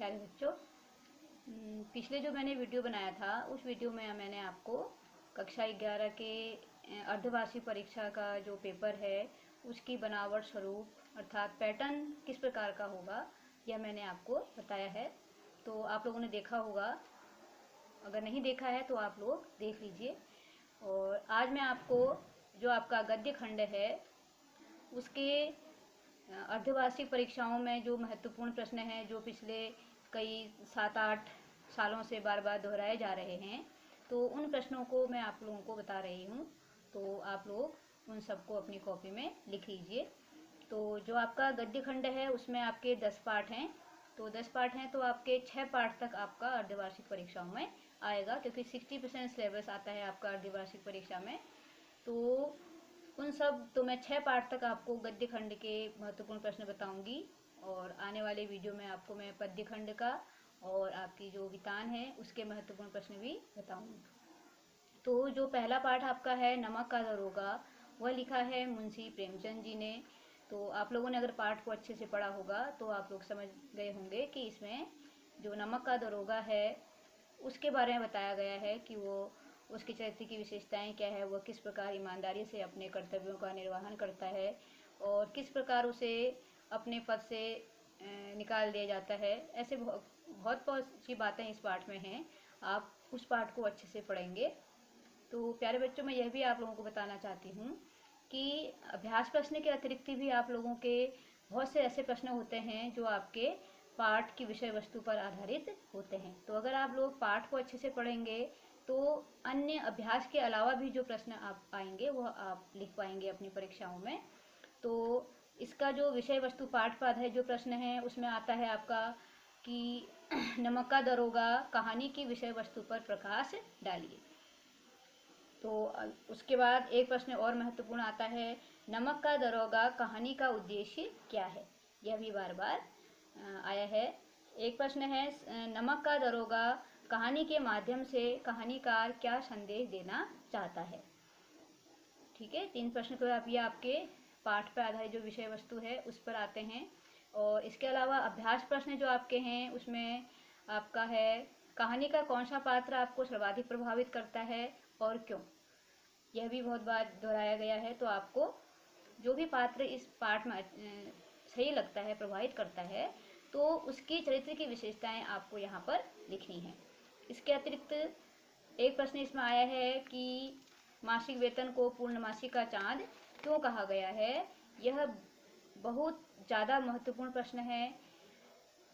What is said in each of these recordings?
प्यारे बच्चों, पिछले जो मैंने वीडियो बनाया था उस वीडियो में मैंने आपको कक्षा 11 के अर्धवार्षिक परीक्षा का जो पेपर है उसकी बनावट, स्वरूप अर्थात पैटर्न किस प्रकार का होगा यह मैंने आपको बताया है। तो आप लोगों ने देखा होगा, अगर नहीं देखा है तो आप लोग देख लीजिए। और आज मैं आपको जो आपका गद्य खंड है उसके अर्धवार्षिक परीक्षाओं में जो महत्वपूर्ण प्रश्न हैं, जो पिछले कई 7-8 सालों से बार बार दोहराए जा रहे हैं, तो उन प्रश्नों को मैं आप लोगों को बता रही हूँ। तो आप लोग उन सबको अपनी कॉपी में लिख लीजिए। तो जो आपका गद्य खंड है उसमें आपके 10 पाठ हैं। तो 10 पाठ हैं तो आपके 6 पाठ तक आपका अर्धवार्षिक परीक्षाओं में आएगा, क्योंकि 60% सिलेबस आता है आपका अर्धवार्षिक परीक्षा में। तो उन सब तो मैं 6 पार्ट तक आपको गद्य खंड के महत्वपूर्ण प्रश्न बताऊंगी, और आने वाले वीडियो में आपको मैं पद्य खंड का और आपकी जो वितान है उसके महत्वपूर्ण प्रश्न भी बताऊंगी। तो जो पहला पाठ आपका है नमक का दरोगा, वह लिखा है मुंशी प्रेमचंद जी ने। तो आप लोगों ने अगर पाठ को अच्छे से पढ़ा होगा तो आप लोग समझ गए होंगे कि इसमें जो नमक का दरोगा है उसके बारे में बताया गया है कि वो उसके चरित्र की विशेषताएं क्या है, वह किस प्रकार ईमानदारी से अपने कर्तव्यों का निर्वहन करता है और किस प्रकार उसे अपने पद से निकाल दिया जाता है। ऐसे बहुत सी बातें इस पाठ में हैं। आप उस पाठ को अच्छे से पढ़ेंगे। तो प्यारे बच्चों, मैं यह भी आप लोगों को बताना चाहती हूँ कि अभ्यास प्रश्न के अतिरिक्त भी आप लोगों के बहुत से ऐसे प्रश्न होते हैं जो आपके पाठ की विषय वस्तु पर आधारित होते हैं। तो अगर आप लोग पाठ को अच्छे से पढ़ेंगे तो अन्य अभ्यास के अलावा भी जो प्रश्न आप पाएंगे वह आप लिख पाएंगे अपनी परीक्षाओं में। तो इसका जो विषय वस्तु पाठ पर आधारित जो प्रश्न है उसमें आता है आपका कि नमक का दरोगा कहानी की विषय वस्तु पर प्रकाश डालिए। तो उसके बाद एक प्रश्न और महत्वपूर्ण आता है, नमक का दरोगा कहानी का उद्देश्य क्या है। यह भी बार बार आया है। एक प्रश्न है, नमक का दरोगा कहानी के माध्यम से कहानीकार क्या संदेश देना चाहता है। ठीक है, 3 प्रश्न तो ये आपके पाठ पर आधारित जो विषय वस्तु है उस पर आते हैं। और इसके अलावा अभ्यास प्रश्न जो आपके हैं उसमें आपका है, कहानी का कौन सा पात्र आपको सर्वाधिक प्रभावित करता है और क्यों। यह भी बहुत बार दोहराया गया है। तो आपको जो भी पात्र इस पाठ में सही लगता है, प्रभावित करता है, तो उसकी चरित्र की विशेषताएं आपको यहाँ पर लिखनी है। इसके अतिरिक्त एक प्रश्न इसमें आया है कि मासिक वेतन को पूर्णमासी का चांद क्यों कहा गया है। यह बहुत ज़्यादा महत्वपूर्ण प्रश्न है।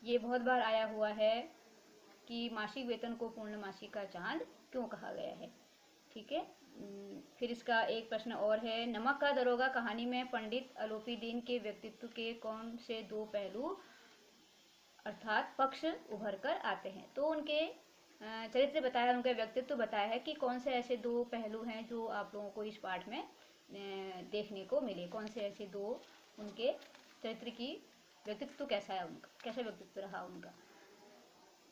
ये बहुत बार आया हुआ है कि मासिक वेतन को पूर्णमासी का चांद क्यों कहा गया है। ठीक है, फिर इसका एक प्रश्न और है, नमक का दरोगा कहानी में पंडित अलोपीदीन के व्यक्तित्व के कौन से 2 पहलू अर्थात पक्ष उभर कर आते हैं। तो उनके चरित्र बताया, उनका व्यक्तित्व बताया है कि कौन से ऐसे 2 पहलू हैं जो आप लोगों को इस पाठ में देखने को मिले। कौन से ऐसे 2 उनके चरित्र की व्यक्तित्व कैसा है, उनका कैसा व्यक्तित्व रहा उनका।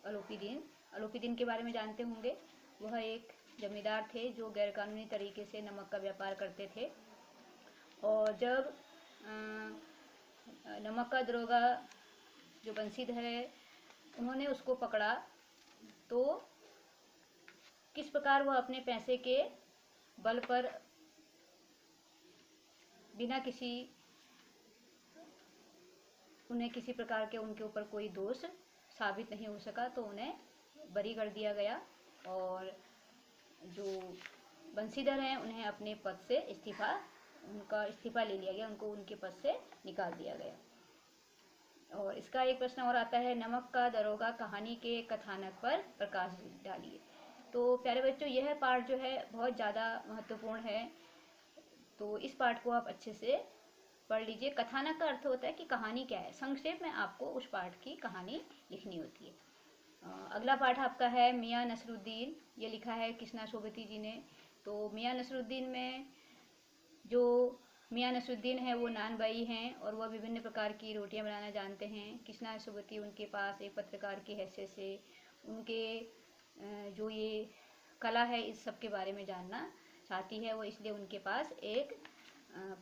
अलोपीदीन के बारे में जानते होंगे। वह एक जमींदार थे जो गैरकानूनी तरीके से नमक का व्यापार करते थे। और जब नमक का दरोगा जो बंसीधर है उन्होंने उसको पकड़ा, तो किस प्रकार वह अपने पैसे के बल पर बिना उन्हें किसी प्रकार के उनके ऊपर कोई दोष साबित नहीं हो सका, तो उन्हें बरी कर दिया गया। और जो बंसीधर हैं उन्हें अपने पद से उनका इस्तीफा ले लिया गया, उनको उनके पद से निकाल दिया गया। और इसका एक प्रश्न और आता है, नमक का दरोगा कहानी के कथानक पर प्रकाश डालिए। तो प्यारे बच्चों, यह पाठ जो है बहुत ज़्यादा महत्वपूर्ण है। तो इस पाठ को आप अच्छे से पढ़ लीजिए। कथानक का अर्थ होता है कि कहानी क्या है, संक्षेप में आपको उस पाठ की कहानी लिखनी होती है। अगला पाठ आपका है मियाँ नसरुद्दीन। ये लिखा है कृष्णा सोबती जी ने। तो मियाँ नसरुद्दीन में जो मियाँ नसरुद्दीन है वो नानबाई हैं और वह विभिन्न प्रकार की रोटियां बनाना जानते हैं। कृष्णा सोबती उनके पास एक पत्रकार की हैसियत से उनके जो ये कला है इस सब के बारे में जानना चाहती है, वो इसलिए उनके पास एक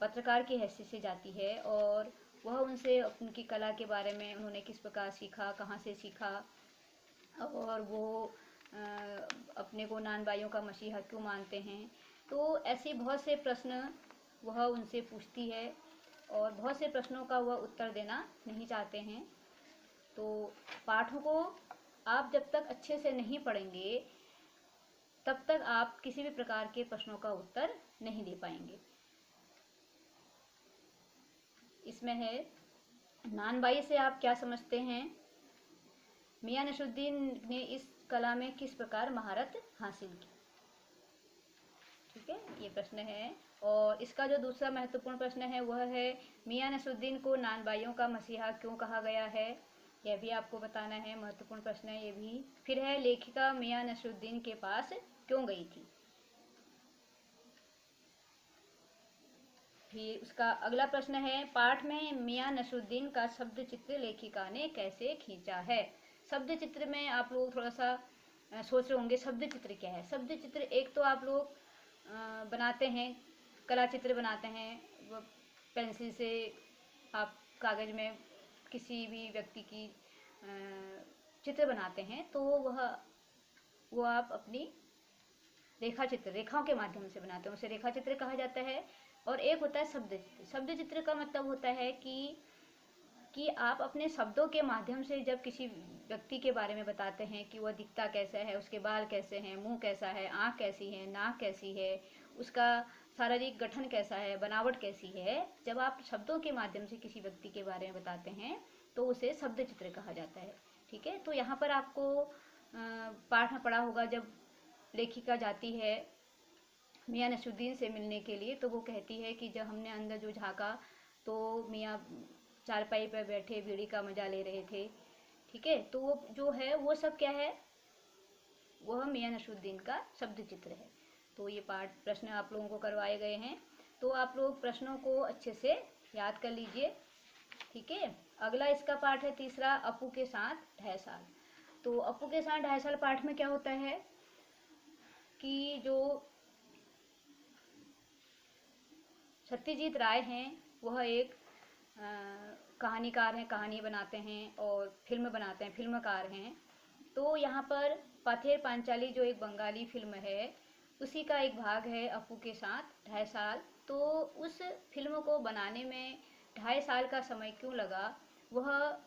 पत्रकार की हैसियत से जाती है और वह उनसे उनकी कला के बारे में उन्होंने किस प्रकार सीखा, कहाँ से सीखा, और वो अपने को नानबाइयों का मसीहा क्यों मानते हैं। तो ऐसे बहुत से प्रश्न वह उनसे पूछती है और बहुत से प्रश्नों का वह उत्तर देना नहीं चाहते हैं। तो पाठों को आप जब तक अच्छे से नहीं पढ़ेंगे तब तक आप किसी भी प्रकार के प्रश्नों का उत्तर नहीं दे पाएंगे। इसमें है, नानबाई से आप क्या समझते हैं? मियां नसरुद्दीन ने इस कला में किस प्रकार महारत हासिल की? ठीक है, ये प्रश्न है। और इसका जो दूसरा महत्वपूर्ण प्रश्न है वह है, मियां नसरुद्दीन को नानबाइयों का मसीहा क्यों कहा गया है? यह भी आपको बताना है, महत्वपूर्ण प्रश्न है ये भी। फिर है, लेखिका मियां नसरुद्दीन के पास क्यों गई थी? फिर उसका अगला प्रश्न है, पाठ में मियां नसरुद्दीन का शब्द चित्र लेखिका ने कैसे खींचा है? शब्द चित्र में आप लोग थोड़ा सा सोच रहे होंगे, शब्द चित्र क्या है? शब्द चित्र एक तो आप लोग बनाते हैं, कला चित्र बनाते हैं, वो पेंसिल से आप कागज में किसी भी व्यक्ति की चित्र बनाते हैं, तो वो आप अपनी रेखा चित्र, रेखाओं के माध्यम से बनाते हैं, उसे रेखा चित्र कहा जाता है। और एक होता है शब्द चित्र। शब्द चित्र का मतलब होता है कि आप अपने शब्दों के माध्यम से जब किसी व्यक्ति के बारे में बताते हैं कि वह दिखता कैसा है, उसके बाल कैसे हैं, मुंह कैसा है, आँख कैसी है, नाक कैसी है, उसका शारीरिक गठन कैसा है, बनावट कैसी है, जब आप शब्दों के माध्यम से किसी व्यक्ति के बारे में बताते हैं तो उसे शब्द चित्र कहा जाता है। ठीक है, तो यहाँ पर आपको पाठ में पढ़ा होगा, जब लेखिका जाती है मियां नसरुद्दीन से मिलने के लिए, तो वो कहती है कि जब हमने अंदर जो झाँका तो मियां चारपाई पर बैठे बीड़ी का मजा ले रहे थे। ठीक है, तो वो जो है वो सब क्या है, वह मियां नसरुद्दीन का शब्द चित्र है। तो ये पाठ प्रश्न आप लोगों को करवाए गए हैं, तो आप लोग प्रश्नों को अच्छे से याद कर लीजिए। ठीक है, अगला इसका पाठ है तीसरा, अपू के साथ 2.5 साल। तो अपू के साथ 2.5 साल पाठ में क्या होता है कि जो सत्यजीत राय हैं वह एक कहानीकार हैं, कहानी बनाते हैं और फिल्म बनाते हैं, फिल्मकार हैं। तो यहाँ पर पथेर पांचाली जो एक बंगाली फिल्म है, उसी का एक भाग है अपू के साथ 2.5 साल। तो उस फिल्म को बनाने में 2.5 साल का समय क्यों लगा, वह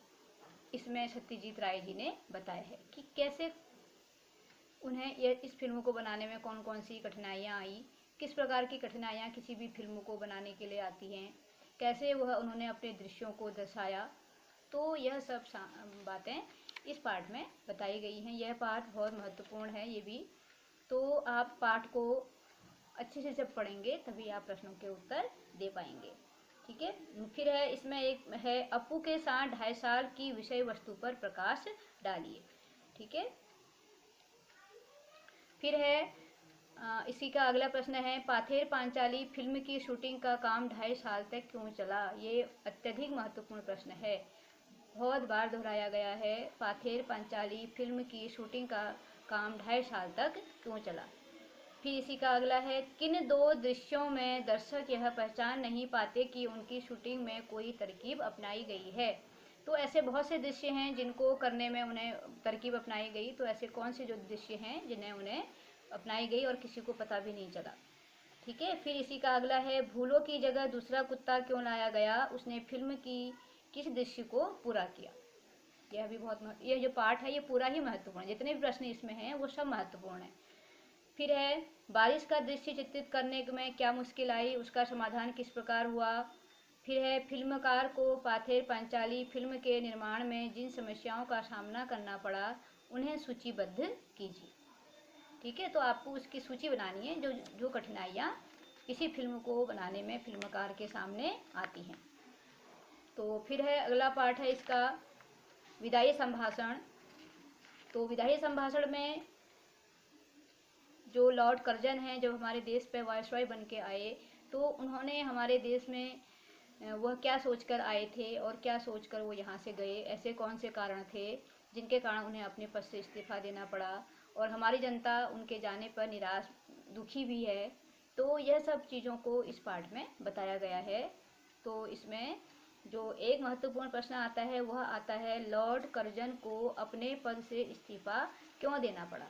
इसमें सत्यजीत राय जी ने बताया है कि कैसे उन्हें इस फिल्म को बनाने में कौन कौन सी कठिनाइयाँ आई, किस प्रकार की कठिनाइयाँ किसी भी फिल्म को बनाने के लिए आती हैं, कैसे वह उन्होंने अपने दृश्यों को दर्शाया। तो यह सब बातें इस पाठ में बताई गई हैं। यह पाठ बहुत महत्वपूर्ण है ये भी। तो आप पाठ को अच्छे से जब पढ़ेंगे तभी आप प्रश्नों के उत्तर दे पाएंगे। ठीक है, फिर है इसमें एक है, अपू के साथ 2.5 साल की विषय वस्तु पर प्रकाश डालिए। ठीक है, फिर है इसी का अगला प्रश्न है, पाथेर पांचाली फिल्म की शूटिंग का काम 2.5 साल तक क्यों चला? ये अत्यधिक महत्वपूर्ण प्रश्न है, बहुत बार दोहराया गया है। पाथेर पांचाली फिल्म की शूटिंग का काम 2.5 साल तक क्यों चला? फिर इसी का अगला है, किन 2 दृश्यों में दर्शक यह पहचान नहीं पाते कि उनकी शूटिंग में कोई तरकीब अपनाई गई है? तो ऐसे बहुत से दृश्य हैं जिनको करने में उन्हें तरकीब अपनाई गई। तो ऐसे कौन से जो दृश्य हैं जिन्हें उन्हें अपनाई गई और किसी को पता भी नहीं चला? ठीक है, फिर इसी का अगला है, भूलों की जगह दूसरा कुत्ता क्यों लाया गया? उसने फिल्म की किस दृश्य को पूरा किया? यह भी बहुत ये जो पाठ है ये पूरा ही महत्वपूर्ण है, जितने भी प्रश्न इसमें हैं वो सब महत्वपूर्ण है। फिर है, बारिश का दृश्य चित्रित करने में क्या मुश्किल आई, उसका समाधान किस प्रकार हुआ? फिर है, फिल्मकार को पाथेर पांचाली फिल्म के निर्माण में जिन समस्याओं का सामना करना पड़ा उन्हें सूचीबद्ध कीजिए। ठीक है, तो आपको उसकी सूची बनानी है, जो जो कठिनाइयाँ किसी फिल्म को बनाने में फिल्मकार के सामने आती हैं। तो फिर है अगला पाठ है इसका, विदाई संभाषण। तो विदाई संभाषण में जो लॉर्ड कर्जन हैं, जब हमारे देश पे वायसरॉय बन के आए, तो उन्होंने हमारे देश में वह क्या सोचकर आए थे और क्या सोचकर वो यहाँ से गए, ऐसे कौन से कारण थे जिनके कारण उन्हें अपने पद से इस्तीफा देना पड़ा, और हमारी जनता उनके जाने पर निराश दुखी भी है। तो यह सब चीज़ों को इस पाठ में बताया गया है। तो इसमें जो एक महत्वपूर्ण प्रश्न आता है वह आता है लॉर्ड कर्जन को अपने पद से इस्तीफा क्यों देना पड़ा।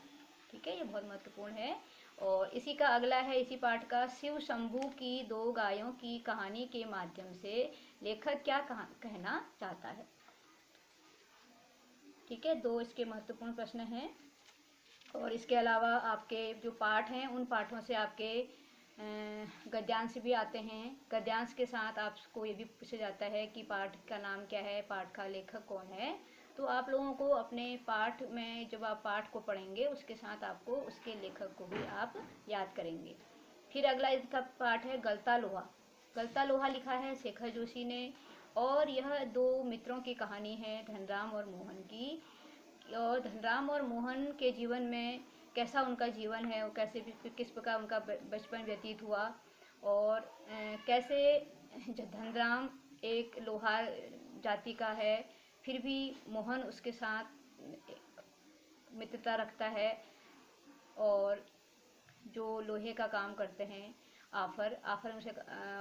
ठीक है, ये बहुत महत्वपूर्ण है। और इसी का अगला है इसी पाठ का, शिव शंभू की दो गायों की कहानी के माध्यम से लेखक क्या कहना चाहता है। ठीक है, दो इसके महत्वपूर्ण प्रश्न हैं। और इसके अलावा आपके जो पाठ हैं उन पाठों से आपके गद्यांश भी आते हैं। गद्यांश के साथ आपको ये भी पूछा जाता है कि पाठ का नाम क्या है, पाठ का लेखक कौन है। तो आप लोगों को अपने पाठ में जब आप पाठ को पढ़ेंगे उसके साथ आपको उसके लेखक को भी आप याद करेंगे। फिर अगला इसका पाठ है गलता लोहा। गलता लोहा लिखा है शेखर जोशी ने और यह दो मित्रों की कहानी है, धनराम और मोहन की। और धनराम और मोहन के जीवन में कैसा उनका जीवन है और कैसे किस प्रकार उनका बचपन व्यतीत हुआ और कैसे धनराम एक लोहार जाति का है फिर भी मोहन उसके साथ मित्रता रखता है और जो लोहे का काम करते हैं आफर में से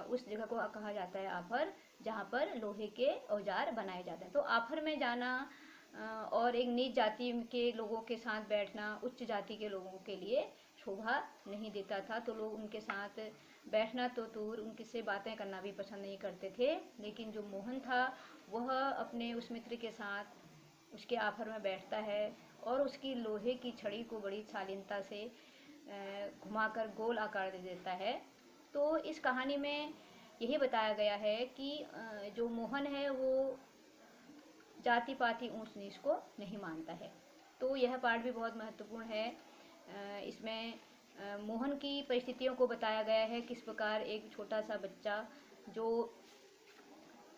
उस जगह को कहा जाता है आफर, जहाँ पर लोहे के औजार बनाए जाते हैं। तो आफर में जाना और एक नीच जाति के लोगों के साथ बैठना उच्च जाति के लोगों के लिए शोभा नहीं देता था। तो लोग उनके साथ बैठना तो दूर उनके से बातें करना भी पसंद नहीं करते थे। लेकिन जो मोहन था वह अपने उस मित्र के साथ उसके आफर में बैठता है और उसकी लोहे की छड़ी को बड़ी शालीनता से घुमाकर गोल आकार दे देता है। तो इस कहानी में यही बताया गया है कि जो मोहन है वो जाति पाति ऊंच नीच को नहीं मानता है। तो यह पाठ भी बहुत महत्वपूर्ण है। इसमें मोहन की परिस्थितियों को बताया गया है, किस प्रकार एक छोटा सा बच्चा जो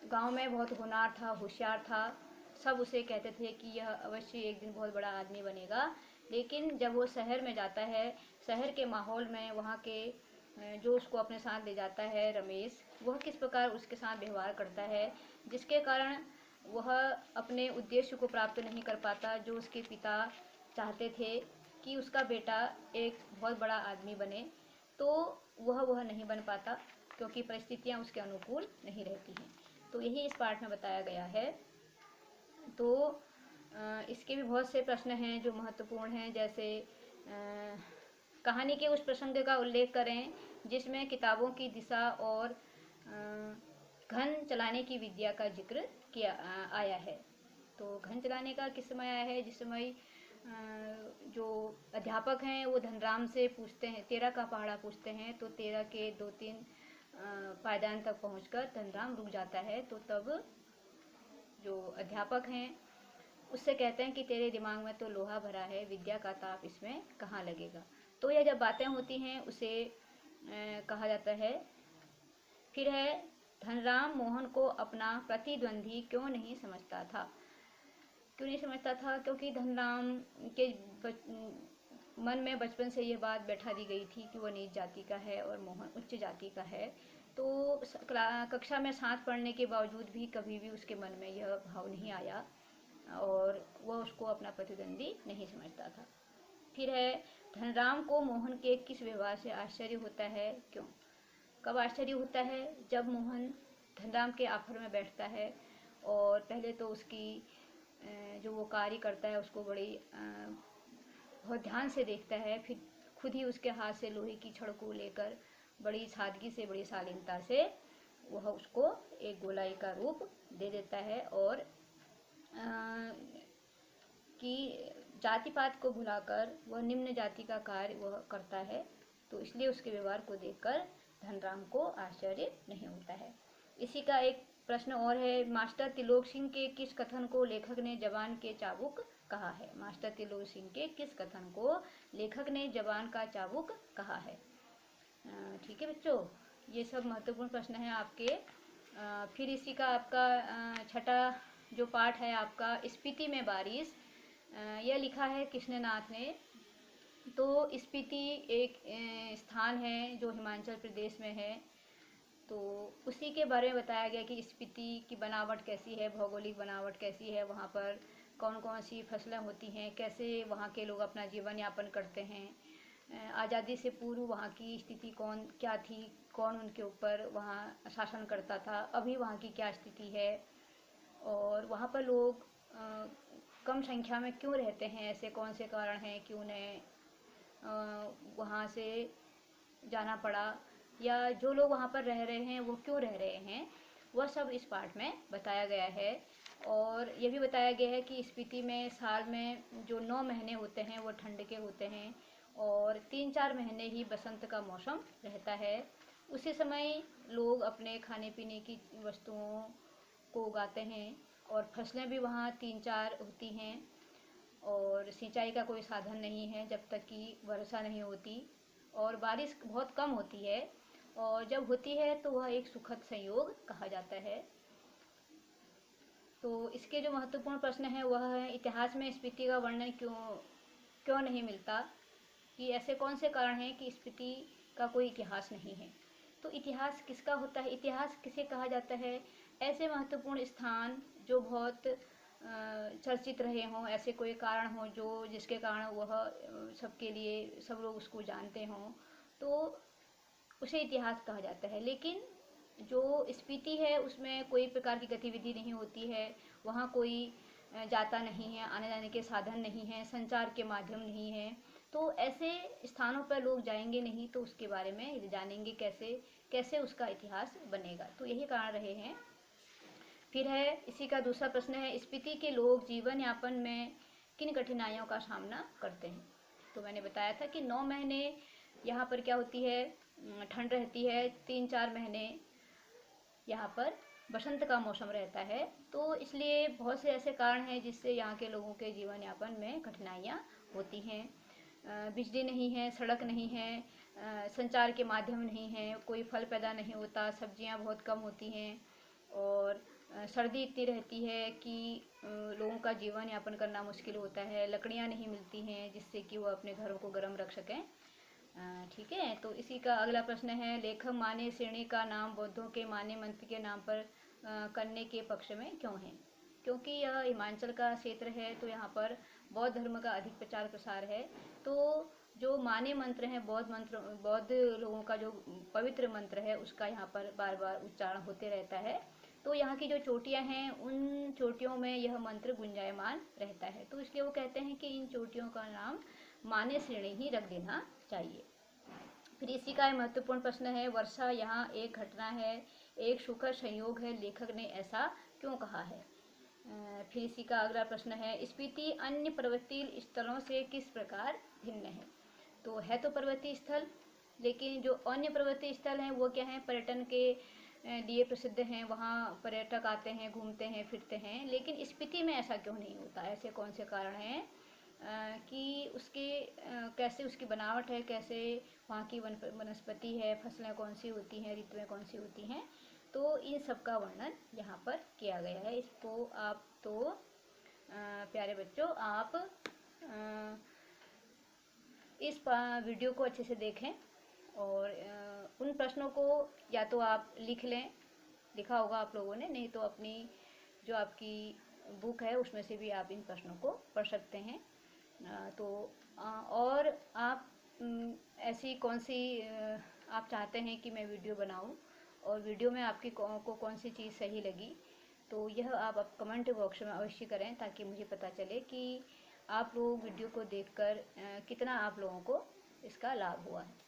गांव में बहुत होनहार था, होशियार था, सब उसे कहते थे कि यह अवश्य एक दिन बहुत बड़ा आदमी बनेगा। लेकिन जब वो शहर में जाता है, शहर के माहौल में वहाँ के जो उसको अपने साथ ले जाता है रमेश, वह किस प्रकार उसके साथ व्यवहार करता है, जिसके कारण वह अपने उद्देश्य को प्राप्त नहीं कर पाता जो उसके पिता चाहते थे कि उसका बेटा एक बहुत बड़ा आदमी बने। तो वह नहीं बन पाता क्योंकि परिस्थितियाँ उसके अनुकूल नहीं रहती हैं। तो यही इस पाठ में बताया गया है। तो इसके भी बहुत से प्रश्न हैं जो महत्वपूर्ण हैं, जैसे कहानी के उस प्रसंग का उल्लेख करें जिसमें किताबों की दिशा और घन चलाने की विद्या का जिक्र किया आया है। तो घन चलाने का किस समय आया है, जिस समय जो अध्यापक हैं वो धनराम से पूछते हैं, 13 का पहाड़ा पूछते हैं, तो 13 के 2-3 पायदान तक पहुंचकर धनराम रुक जाता है। तो तब जो अध्यापक हैं उससे कहते हैं कि तेरे दिमाग में तो लोहा भरा है, विद्या का ताप इसमें कहाँ लगेगा। तो यह जब बातें होती हैं उसे कहा जाता है। फिर है धनराम मोहन को अपना प्रतिद्वंदी क्यों नहीं समझता था। क्यों नहीं समझता था? क्योंकि धनराम के मन में बचपन से यह बात बैठा दी गई थी कि वह नीच जाति का है और मोहन उच्च जाति का है। तो कक्षा में साथ पढ़ने के बावजूद भी कभी भी उसके मन में यह भाव नहीं आया और वह उसको अपना प्रतिद्वंदी नहीं समझता था। फिर है धनराम को मोहन के किस व्यवहार से आश्चर्य होता है, क्यों? कब आश्चर्य होता है? जब मोहन धनराम के आफर में बैठता है और पहले तो उसकी जो वो कार्य करता है उसको बड़ी बहुत ध्यान से देखता है, फिर खुद ही उसके हाथ से लोहे की छड़ को लेकर बड़ी सादगी से बड़ी शालीनता से वह उसको एक गोलाई का रूप दे देता है और कि जाति पात को भुलाकर वह निम्न जाति का कार्य वह करता है। तो इसलिए उसके व्यवहार को देखकर धनराम को आश्चर्य नहीं होता है। इसी का एक प्रश्न और है, मास्टर त्रिलोक सिंह के किस कथन को लेखक ने जबान के चाबुक कहा है। मास्टर त्रिलोक सिंह के किस कथन को लेखक ने जबान का चाबुक कहा है। ठीक है बच्चों, ये सब महत्वपूर्ण प्रश्न हैं आपके। फिर इसी का आपका छठा जो पाठ है आपका स्पीति में बारिश, यह लिखा है कृष्णनाथ ने। तो स्पीति एक स्थान है जो हिमाचल प्रदेश में है। तो उसी के बारे में बताया गया कि स्पीति की बनावट कैसी है, भौगोलिक बनावट कैसी है, वहाँ पर कौन कौन सी फसलें होती हैं, कैसे वहाँ के लोग अपना जीवन यापन करते हैं, आज़ादी से पूर्व वहाँ की स्थिति क्या थी, कौन उनके ऊपर वहाँ शासन करता था, अभी वहाँ की क्या स्थिति है, और वहाँ पर लोग कम संख्या में क्यों रहते हैं, ऐसे कौन से कारण हैं कि उन्हें वहाँ से जाना पड़ा, या जो लोग वहाँ पर रह रहे हैं वो क्यों रह रहे हैं, वह सब इस पार्ट में बताया गया है। और ये भी बताया गया है कि स्पीति में साल में जो 9 महीने होते हैं वो ठंड के होते हैं, और 3-4 महीने ही बसंत का मौसम रहता है। उसी समय लोग अपने खाने पीने की वस्तुओं को उगाते हैं, और फसलें भी वहाँ 3-4 होती हैं, और सिंचाई का कोई साधन नहीं है जब तक कि वर्षा नहीं होती, और बारिश बहुत कम होती है, और जब होती है तो वह एक सुखद संयोग कहा जाता है। तो इसके जो महत्वपूर्ण प्रश्न है वह है, इतिहास में स्पीति का वर्णन क्यों क्यों नहीं मिलता, कि ऐसे कौन से कारण हैं कि स्पीति का कोई इतिहास नहीं है। तो इतिहास किसका होता है, इतिहास किसे कहा जाता है, ऐसे महत्वपूर्ण स्थान जो बहुत चर्चित रहे हों, ऐसे कोई कारण हो जो जिसके कारण वह सबके लिए सब लोग उसको जानते हों, तो उसे इतिहास कहा जाता है। लेकिन जो स्पीति है उसमें कोई प्रकार की गतिविधि नहीं होती है, वहाँ कोई जाता नहीं है, आने जाने के साधन नहीं हैं, संचार के माध्यम नहीं है, तो ऐसे स्थानों पर लोग जाएंगे नहीं तो उसके बारे में जानेंगे कैसे, कैसे उसका इतिहास बनेगा। तो यही कारण रहे हैं। फिर है इसी का दूसरा प्रश्न है, स्पीति के लोग जीवन यापन में किन कठिनाइयों का सामना करते हैं। तो मैंने बताया था कि 9 महीने यहाँ पर क्या होती है, ठंड रहती है, 3-4 महीने यहाँ पर बसंत का मौसम रहता है। तो इसलिए बहुत से ऐसे कारण हैं जिससे यहाँ के लोगों के जीवन यापन में कठिनाइयाँ होती हैं। बिजली नहीं है, सड़क नहीं है, संचार के माध्यम नहीं है, कोई फल पैदा नहीं होता, सब्जियाँ बहुत कम होती हैं, और सर्दी इतनी रहती है कि लोगों का जीवन यापन करना मुश्किल होता है, लकड़ियाँ नहीं मिलती हैं जिससे कि वो अपने घरों को गर्म रख सकें। ठीक है, तो इसी का अगला प्रश्न है, लेखक मान्य श्रेणी का नाम बौद्धों के मान्य मंत्र के नाम पर करने के पक्ष में क्यों है। क्योंकि यह हिमाचल का क्षेत्र है, तो यहाँ पर बौद्ध धर्म का अधिक प्रचार प्रसार है। तो जो मान्य मंत्र हैं, बौद्ध लोगों का जो पवित्र मंत्र है उसका यहाँ पर बार बार उच्चारण होते रहता है। तो यहाँ की जो चोटियाँ हैं उन चोटियों में यह मंत्र गुंजायमान रहता है, तो इसलिए वो कहते हैं कि इन चोटियों का नाम मान्य श्रेणी ही रख देना चाहिए। फिर इसी का महत्वपूर्ण प्रश्न है, वर्षा यहाँ एक घटना है, एक सुखद संयोग है, लेखक ने ऐसा क्यों कहा है। फिर इसी का अगला प्रश्न है, स्पीति अन्य पर्वतीय स्थलों से किस प्रकार भिन्न है। तो है तो पर्वतीय स्थल, लेकिन जो अन्य पर्वतीय स्थल हैं वो क्या हैं, पर्यटन के लिए प्रसिद्ध हैं, वहाँ पर्यटक आते हैं, घूमते हैं, फिरते हैं। लेकिन स्पीति में ऐसा क्यों नहीं होता, ऐसे कौन से कारण हैं कि उसके कैसे उसकी बनावट है, कैसे वहाँ की वनस्पति है, फसलें कौन सी होती हैं, ऋतुएं कौन सी होती हैं, तो इन सब का वर्णन यहाँ पर किया गया है। इसको आप तो प्यारे बच्चों आप इस वीडियो को अच्छे से देखें, और उन प्रश्नों को या तो आप लिख लें, लिखा होगा आप लोगों ने, नहीं तो अपनी जो आपकी बुक है उसमें से भी आप इन प्रश्नों को पढ़ सकते हैं। तो और आप ऐसी कौन सी आप चाहते हैं कि मैं वीडियो बनाऊं, और वीडियो में आपकी को कौन सी चीज़ सही लगी, तो यह आप कमेंट बॉक्स में अवश्य करें, ताकि मुझे पता चले कि आप लोग वीडियो को देखकर कितना आप लोगों को इसका लाभ हुआ है।